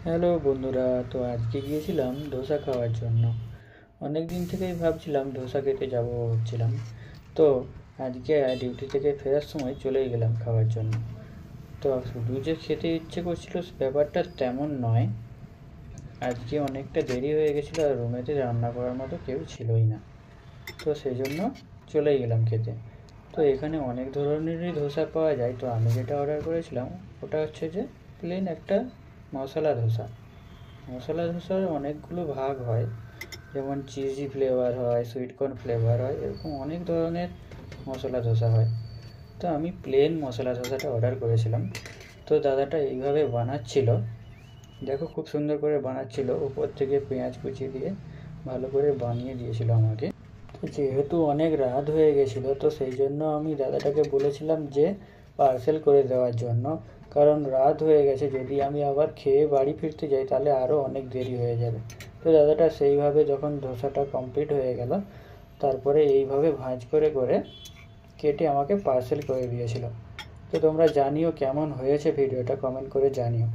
Hello বন্ধুরা, তো আজকে গিয়েছিলাম ধোসা খাওয়ার জন্য। অনেক দিন থেকেই ভাবছিলাম ধোসা খেতে যাব ভাবছিলাম। তো আজকে ডিউটি থেকে ফেরার সময় চলেই গেলাম খাওয়ার জন্য। তো শুধু যে খেতে ইচ্ছে করছিল ব্যাপারটা তেমন নয়। আজকে অনেকটা দেরি হয়ে গেছিলো আর রুমেতে রান্না করার মতো কেউ ছিলই না। তো সেই জন্য চলেই গেলাম খেতে। তো এখানে অনেক ধরনেরই ধোসা পাওয়া যায়। তো আমি যেটা অর্ডার করেছিলাম ওটা হচ্ছে যে প্লেন একটা মশলা ধোসা। মশলা ধোসার অনেকগুলো ভাগ হয়, যেমন চিজি ফ্লেভার হয়, সুইটকর্ন ফ্লেভার হয়, এরকম অনেক ধরনের মশলা ধোসা হয়। তো আমি প্লেন মশলা ধোসাটা অর্ডার করেছিলাম। তো দাদাটা এইভাবে বানাচ্ছিল, দেখো খুব সুন্দর করে বানাচ্ছিল, উপর থেকে পেঁয়াজ কুচি দিয়ে ভালো করে বানিয়ে দিয়েছিল আমাকে। তো যেহেতু অনেক রাত হয়ে গেছিলো, তো সেই জন্য আমি দাদাটাকে বলেছিলাম যে পার্সেল করে দেওয়ার জন্য, কারণ রাত হয়ে গেছে, যদি আমি আবার খেয়ে বাড়ি ফিরতে যাই তাহলে আরও অনেক দেরি হয়ে যাবে। তো দাদাটা সেইভাবে যখন ধোসাটা কমপ্লিট হয়ে গেল, তারপরে এইভাবে ভাঁজ করে করে কেটে আমাকে পার্সেল করে দিয়েছিল। তো তোমরা জানিও কেমন হয়েছে ভিডিওটা, কমেন্ট করে জানিও।